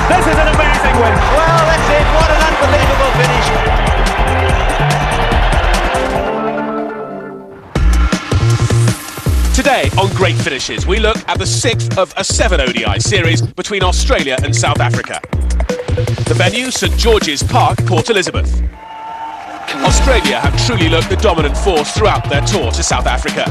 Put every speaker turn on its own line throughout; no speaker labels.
This is an amazing win.
Well, that's it. What an unbelievable finish.
Today on Great Finishes, we look at the 6th of a 7 ODI series between Australia and South Africa. The venue, St George's Park, Port Elizabeth. Australia have truly looked the dominant force throughout their tour to South Africa.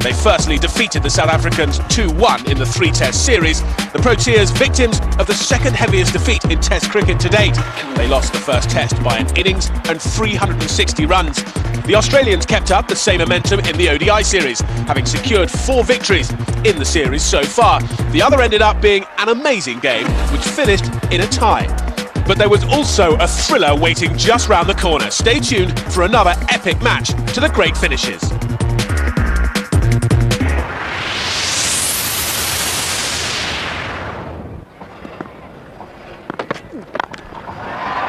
They firstly defeated the South Africans 2-1 in the 3-test series, the Proteas victims of the second heaviest defeat in Test cricket to date. They lost the first test by an innings and 360 runs. The Australians kept up the same momentum in the ODI series, having secured 4 victories in the series so far. The other ended up being an amazing game, which finished in a tie. But there was also a thriller waiting just round the corner. Stay tuned for another epic match to the Great Finishes.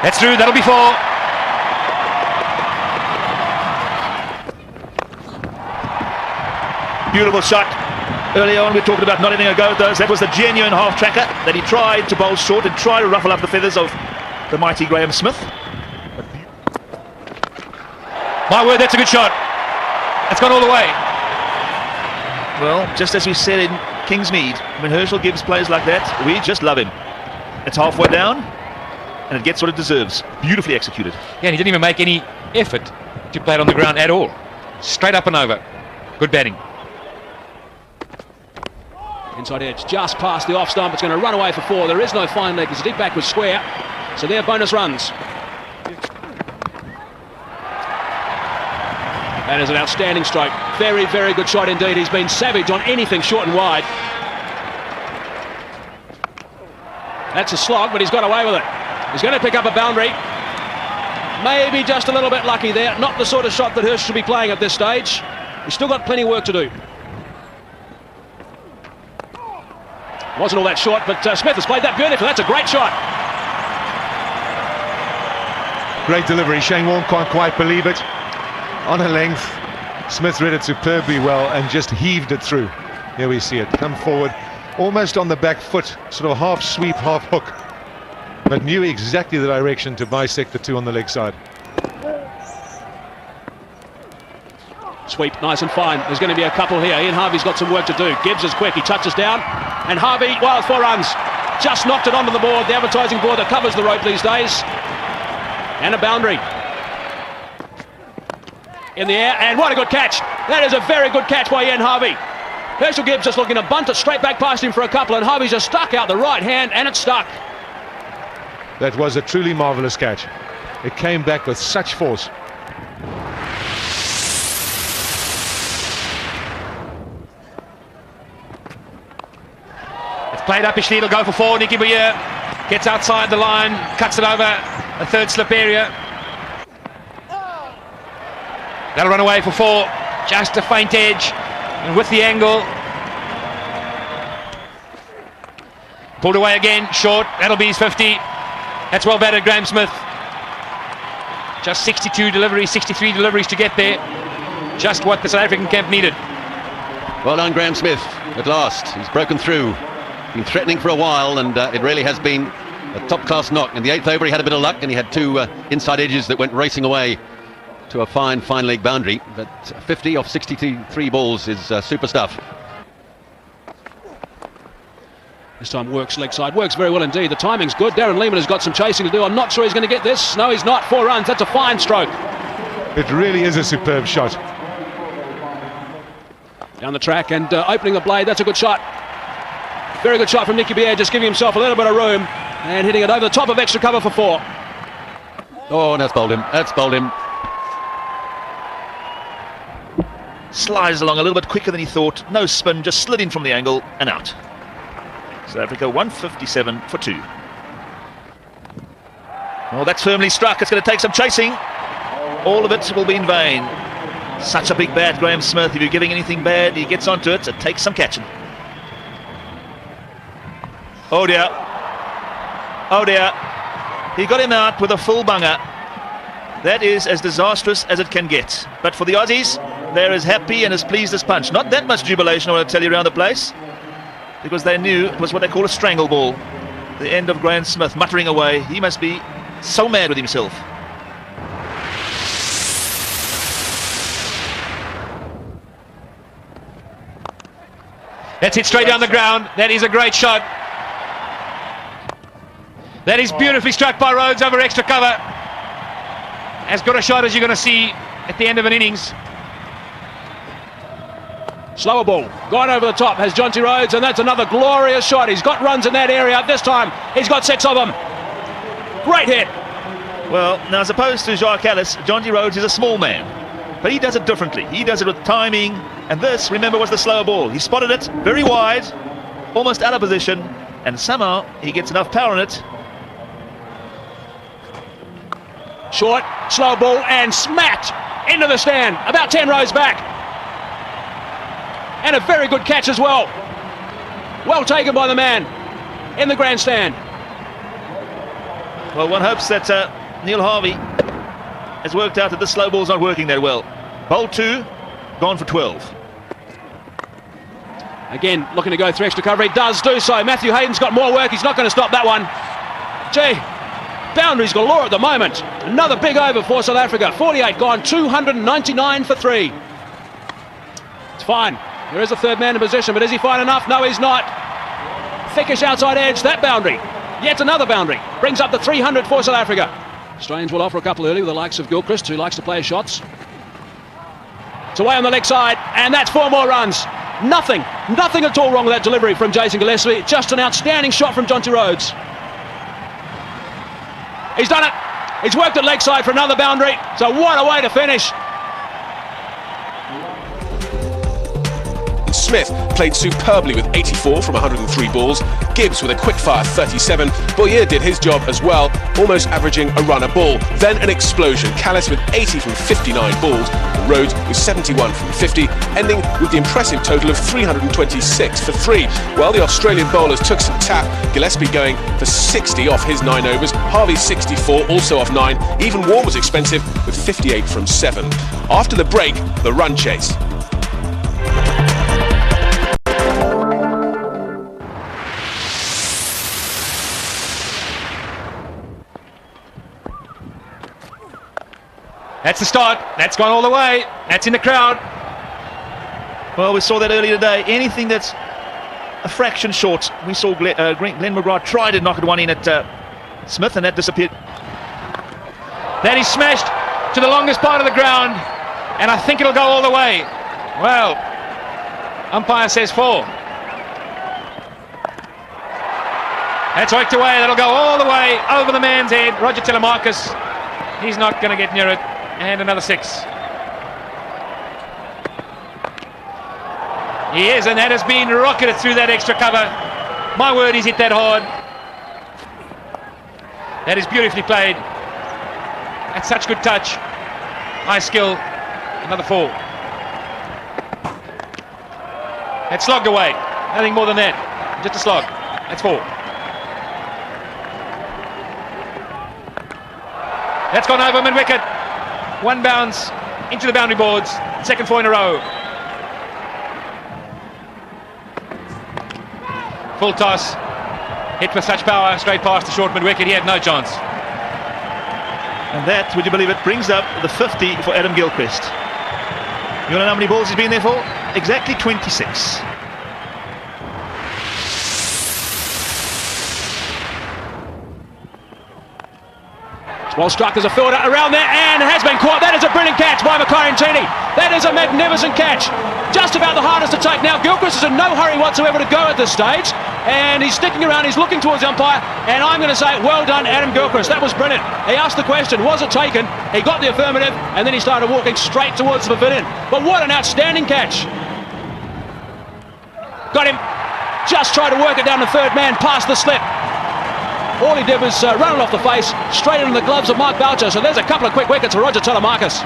That's through, that'll be 4.
Beautiful shot. Earlier on we talked about not having a go at those. That was the genuine half-tracker that he tried to bowl short and try to ruffle up the feathers of the mighty Graham Smith.
My word, that's a good shot. That's gone all the way.
Well, just as we said in Kingsmead, when Herschel gives plays like that, we just love him. It's halfway down and it gets what it deserves. Beautifully executed.
Yeah, and he didn't even make any effort to play it on the ground at all. Straight up and over. Good batting.
Inside edge, just past the off stump. It's going to run away for 4. There is no fine leg. It's a deep backward square. So they're bonus runs. That is an outstanding stroke. Very, very good shot indeed. He's been savage on anything short and wide. That's a slog, but he's got away with it. He's going to pick up a boundary. Maybe just a little bit lucky there. Not the sort of shot that Hirsch should be playing at this stage. He's still got plenty of work to do. Wasn't all that short, but Smith has played that beautifully. That's a great shot.
Great delivery. Shane Warne can't quite believe it. On a length, Smith read it superbly well and just heaved it through. Here we see it come forward, almost on the back foot, sort of half sweep, half hook, but knew exactly the direction to bisect the 2 on the leg side.
Sweep, nice and fine. There's going to be a couple here. Ian Harvey's got some work to do. Gibbs is quick. He touches down. And Harvey, well, 4 runs. Just knocked it onto the board, the advertising board that covers the rope these days. And a boundary. In the air, and what a good catch. That is a very good catch by Ian Harvey. Herschel Gibbs just looking to bunt it straight back past him for a couple, and Harvey's just stuck out the right hand, and it's stuck.
That was a truly marvellous catch. It came back with such force.
Played up his will go for 4. Nicky Boyer gets outside the line, cuts it over a 3rd slip area. That'll run away for 4. Just a faint edge, and with the angle. Pulled away again, short. That'll be his 50. That's well batted, Graham Smith. Just 62 deliveries, 63 deliveries to get there. Just what the South African camp needed.
Well done, Graham Smith. At last, he's broken through. Been threatening for a while, and it really has been a top-class knock. In the 8th over, he had a bit of luck, and he had 2 inside edges that went racing away to a fine leg boundary. But 50 off 63 balls is super stuff.
This time works leg side, works very well indeed. The timing's good. Darren Lehman has got some chasing to do. I'm not sure he's going to get this. No, he's not. 4 runs. That's a fine stroke.
It really is a superb shot.
Down the track and opening the blade. That's a good shot. Very good shot from Nicky Boyer, just giving himself a little bit of room and hitting it over the top of extra cover for 4.
Oh, and that's bowled him. That's bowled him.
Slides along a little bit quicker than he thought. No spin, just slid in from the angle and out. South Africa 157 for 2. Well, that's firmly struck. It's going to take some chasing. All of it will be in vain. Such a big bat, Graham Smith. If you're giving anything bad, he gets onto it. It takes some catching. Oh dear. Oh dear. He got him out with a full bunger. That is as disastrous as it can get. But for the Aussies, they're as happy and as pleased as punch. Not that much jubilation, I want to tell you, around the place, because they knew it was what they call a strangle ball. the end of Graham Smith, muttering away. He must be so mad with himself.
That's it straight down the ground. That is a great shot. That is beautifully struck by Rhodes over extra cover. As good a shot as you're going to see at the end of an innings.
Slower ball, gone over the top, has Jonty Rhodes, and that's another glorious shot. He's got runs in that area. This time, he's got 6 of them. Great hit.
Well, now as opposed to Jacques Ellis, Jonty Rhodes is a small man, but he does it differently. He does it with timing, and this, remember, was the slower ball. He spotted it very wide, almost out of position, and somehow he gets enough power in it.
Short, slow ball, and smacked into the stand, about 10 rows back. And a very good catch as well. Well taken by the man in the grandstand.
Well, one hopes that Neil Harvey has worked out that the slow ball's not working that well. Bowl 2, gone for 12.
Again, looking to go through extra cover. He does do so. Matthew Hayden's got more work. He's not going to stop that one. Gee, boundaries galore at the moment. Another big over for South Africa. 48 gone, 299 for 3. It's fine. There is a third man in position, but is he fine enough? No, he's not. Thickish outside edge, that boundary. Yet another boundary. Brings up the 300 for South Africa. Australians will offer a couple early with the likes of Gilchrist, who likes to play his shots. It's away on the leg side, and that's 4 more runs. Nothing at all wrong with that delivery from Jason Gillespie. Just an outstanding shot from Jonty Rhodes. He's done it. He's worked at leg side for another boundary. So what a way to finish.
Smith played superbly with 84 from 103 balls. Gibbs with a quick-fire 37. Boyer did his job as well, almost averaging a run a ball. Then an explosion. Callis with 80 from 59 balls. And Rhodes with 71 from 50, ending with the impressive total of 326 for 3. Well, the Australian bowlers took some tap. Gillespie going for 60 off his 9 overs. Harvey 64, also off 9. Even Warren was expensive with 58 from 7. After the break, the run chase.
That's the start. That's gone all the way. That's in the crowd.
Well, we saw that earlier today. Anything that's a fraction short. We saw Glenn McGrath try to knock it one in at Smith, and that disappeared.
That is smashed to the longest part of the ground, and I think it'll go all the way. Well, umpire says 4. That's worked away. That'll go all the way over the man's head. Roger Telemarcus. He's not going to get near it. And another 6. He is, and that has been rocketed through that extra cover. My word, he's hit that hard. That is beautifully played. That's such good touch. High skill. Another 4. That's slogged away. Nothing more than that. Just a slog. That's 4. That's gone over mid-wicket. 1 bounce into the boundary boards. Second 4 in a row. Full toss. Hit with such power straight past the short mid-wicket. He had no chance.
And that, would you believe it, brings up the 50 for Adam Gilchrist. You want to know how many balls he's been there for? Exactly 26.
Well struck as a fielder around there, and has been caught. That is a brilliant catch by Makarantini. That is a magnificent catch. Just about the hardest to take. Now Gilchrist is in no hurry whatsoever to go at this stage, and he's sticking around, he's looking towards the umpire, and I'm going to say, well done, Adam Gilchrist. That was brilliant. He asked the question, was it taken? He got the affirmative, and then he started walking straight towards the pavilion. But what an outstanding catch. Got him. Just tried to work it down the third man, past the slip. All he did was run it off the face, straight into the gloves of Mark Boucher. So there's a couple of quick wickets for Roger Telemarcus.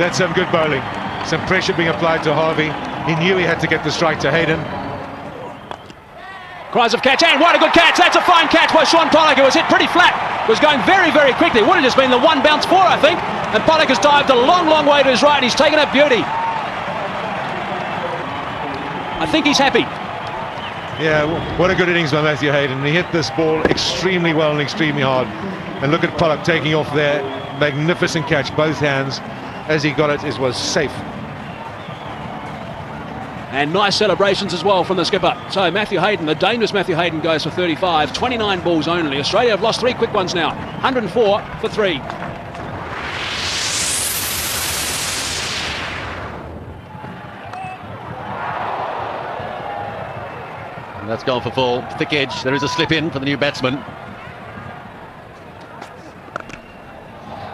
That's some good bowling. Some pressure being applied to Harvey. He knew he had to get the strike to Hayden.
Cries of catch, and what a good catch. That's a fine catch by Sean Pollock, who was hit pretty flat. Was going very, very quickly. Would have just been the 1 bounce 4, I think. And Pollock has dived a long, long way to his right, and he's taken up beauty. I think he's happy.
Yeah, what a good innings by Matthew Hayden. He hit this ball extremely well and extremely hard. And look at Pollock taking off there. Magnificent catch, both hands. As he got it, it was safe.
And nice celebrations as well from the skipper. So Matthew Hayden, the dangerous Matthew Hayden, goes for 35. 29 balls only. Australia have lost 3 quick ones now. 104 for 3.
And that's gone for full. Thick edge. There is a slip in for the new batsman.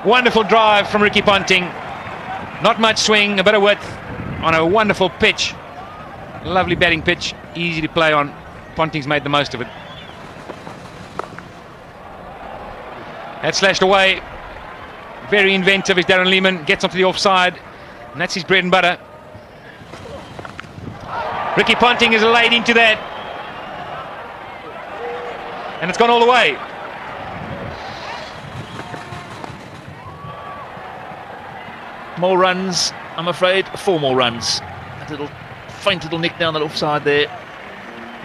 Wonderful drive from Ricky Ponting. Not much swing, a bit of width on a wonderful pitch. Lovely batting pitch, easy to play on. Ponting's made the most of it. That's slashed away. Very inventive is Darren Lehmann. Gets onto the offside, and that's his bread and butter. Ricky Ponting is laid into that, and it's gone all the way.
More runs, I'm afraid. 4 more runs. That little faint little nick down the offside there.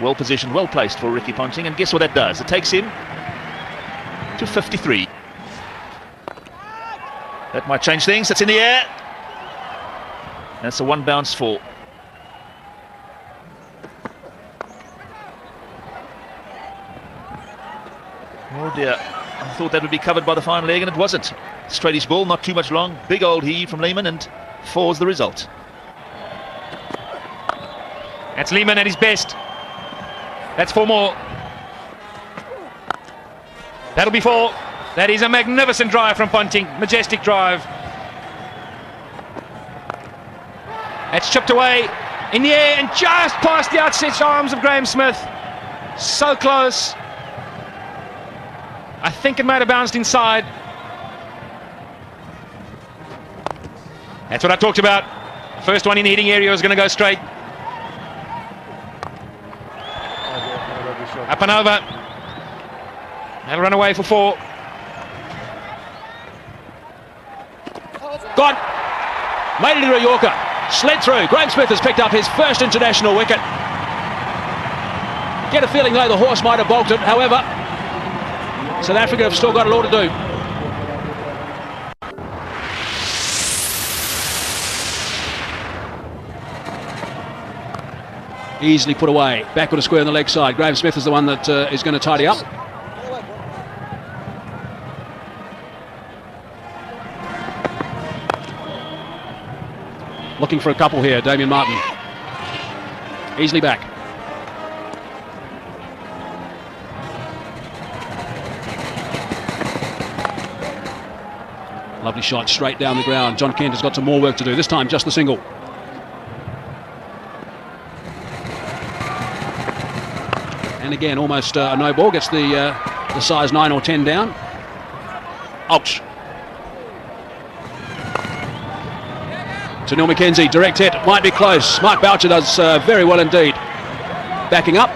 Well positioned, well placed for Ricky Ponting, and guess what that does? It takes him to 53. That might change things. It's in the air. That's a 1 bounce 4. Oh dear, I thought that would be covered by the fine leg, and it wasn't. Straightish ball, not too much long. Big old heave from Lehmann, and 4's the result.
That's Lehmann at his best. That's 4 more. That'll be 4. That is a magnificent drive from Ponting. Majestic drive. That's chipped away in the air and just past the outstretched arms of Graham Smith. So close. I think it might have bounced inside. That's what I talked about. First one in the hitting area was going to go straight. Up and over. That'll run away for 4.
Gone. Made it into a Yorker. Slid through. Graham Smith has picked up his first international wicket. Get a feeling though the horse might have balked it. However, South Africa have still got a lot to do. Easily put away. Backward a square on the leg side. Graham Smith is the one that is going to tidy up. Looking for a couple here, Damien Martin. Easily back. Lovely shot straight down the ground. John Kent has got some more work to do. This time just the single. And again, almost a no ball. Gets the size 9 or 10 down. Ouch. To Neil McKenzie, direct hit, might be close. Mark Boucher does very well indeed. Backing up.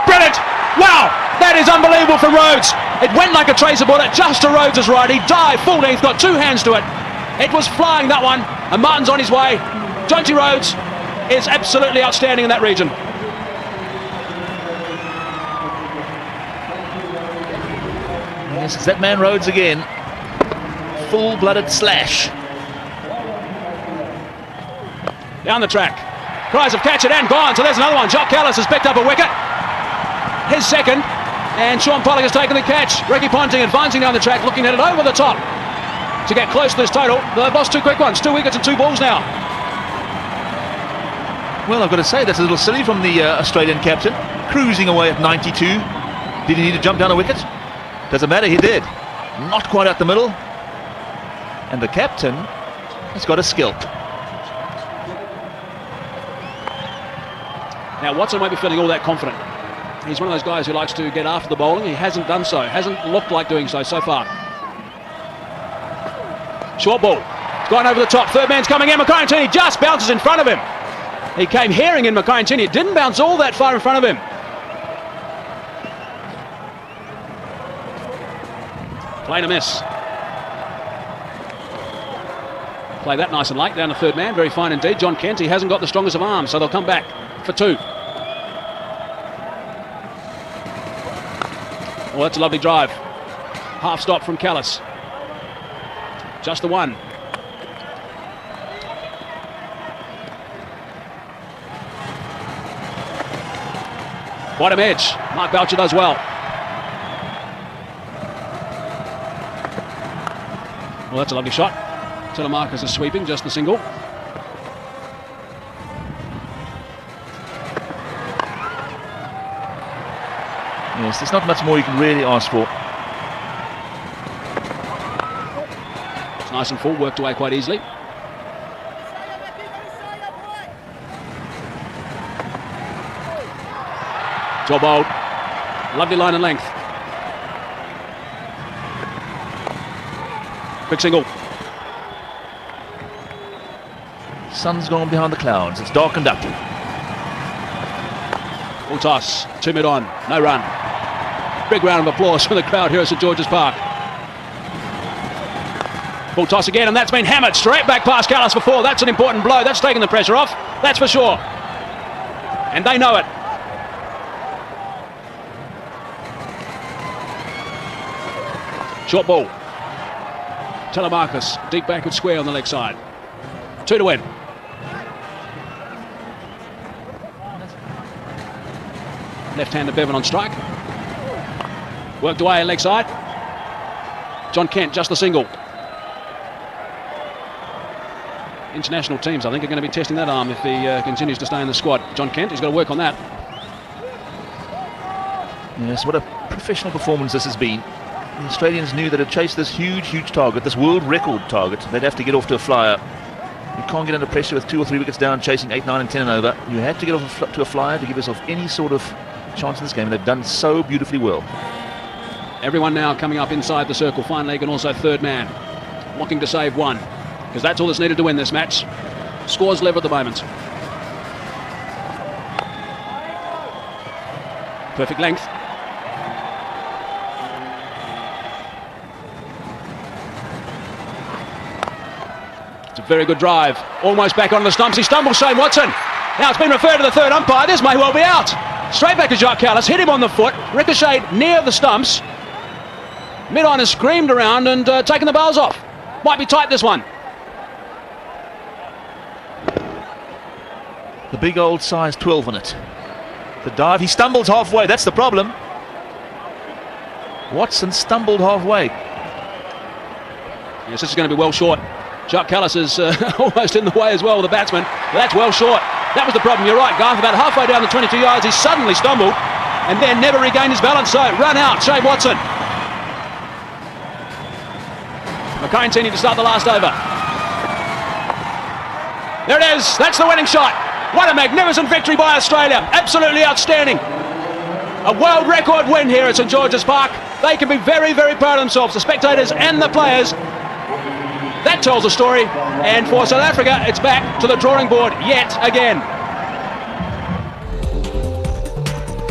Brilliant! Wow! That is unbelievable for Rhodes. It went like a tracer bullet just to Rhodes' right. He dived full length, got 2 hands to it. It was flying, that one, and Martin's on his way. Jonty Rhodes is absolutely outstanding in that region.
Yes, it's that man Rhodes again. Full-blooded slash.
Down the track. Cries of catch it and gone. So there's another one. Jock Callis has picked up a wicket. His second. And Sean Pollock has taken the catch. Ricky Ponting advancing down the track, looking at it over the top to get close to this total. They've lost 2 quick ones. 2 wickets and 2 balls now.
Well, I've got to say, that's a little silly from the Australian captain. Cruising away at 92. Did he need to jump down a wicket? Doesn't matter, he did. Not quite out the middle. And the captain has got a scalp.
Now Watson won't be feeling all that confident. He's one of those guys who likes to get after the bowling. He hasn't done so. Hasn't looked like doing so far. Short ball. It's gone over the top. Third man's coming in. Mackay just bounces in front of him. He came herring in Mackay. It didn't bounce all that far in front of him. Playing a miss. Play that nice and late down the third man. Very fine indeed. John Kent, he hasn't got the strongest of arms, so they'll come back for 2. Well, that's a lovely drive. Half stop from Callis. Just the one. Bottom edge. Mark Boucher does well. Well, that's a lovely shot. Telemarcus is sweeping, just the single.
Yes, there's not much more you can really ask for.
It's nice and full, worked away quite easily. Job old. Lovely line and length. Quick single.
Sun's gone behind the clouds. It's darkened up.
Full toss. 2 mid on. No run. Big round of applause from the crowd here at St George's Park. Full toss again, and that's been hammered straight back past Callis before. That's an important blow. That's taken the pressure off. That's for sure. And they know it. Short ball. Telemarcus, deep backward square on the leg side. 2 to win. Left-hander Bevan on strike. Worked away leg side. John Kent, just the single. International teams, I think, are going to be testing that arm if he continues to stay in the squad. John Kent, he's got to work on that.
Yes, what a professional performance this has been. The Australians knew that to chase this huge target, this world record target, they'd have to get off to a flyer. You can't get under pressure with 2 or 3 wickets down, chasing 8, 9 and 10 and over. You had to get off to a flyer to give yourself any sort of chance in this game, and they've done so beautifully well.
Everyone now coming up inside the circle, fine leg and also third man, looking to save 1, because that's all that's needed to win this match. Scores level at the moment. Perfect length. It's a very good drive. Almost back on the stumps. He stumbles, Shane Watson. Now it's been referred to the third umpire. This may well be out. Straight back to Jacques Callis. Hit him on the foot. Ricocheted near the stumps. Mid-on has screamed around and taken the bowls off. Might be tight, this one.
The big old size 12 on it. The dive. He stumbles halfway. That's the problem. Watson stumbled halfway.
Yes, this is going to be well short. Jacques Callis is almost in the way as well, the batsman. But that's well short. That was the problem. You're right, Garth. About halfway down the 22 yards, he suddenly stumbled and then never regained his balance. So, run out, Shane Watson. McCain teaming to start the last over. There it is. That's the winning shot. What a magnificent victory by Australia. Absolutely outstanding. A world record win here at St George's Park. They can be very, very proud of themselves, the spectators and the players. That tells a story, and for South Africa, it's back to the drawing board yet again.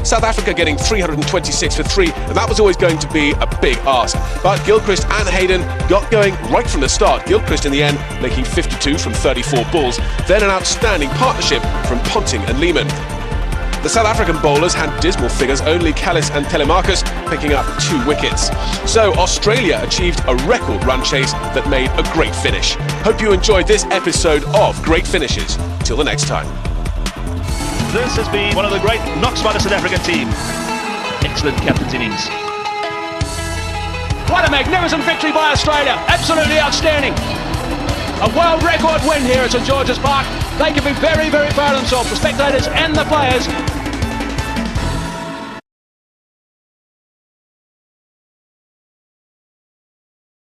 South Africa getting 326 for 3, and that was always going to be a big ask. But Gilchrist and Hayden got going right from the start. Gilchrist in the end making 52 from 34 balls, then an outstanding partnership from Ponting and Lehmann. The South African bowlers had dismal figures, only Callis and Telemarcus picking up 2 wickets. So Australia achieved a record run chase that made a great finish. Hope you enjoyed this episode of Great Finishes. Till the next time.
This has been one of the great knocks by the South African team. Excellent captain's innings.
What a magnificent victory by Australia. Absolutely outstanding. A world record win here at St George's Park. They can be very, very proud of themselves, the spectators and the players.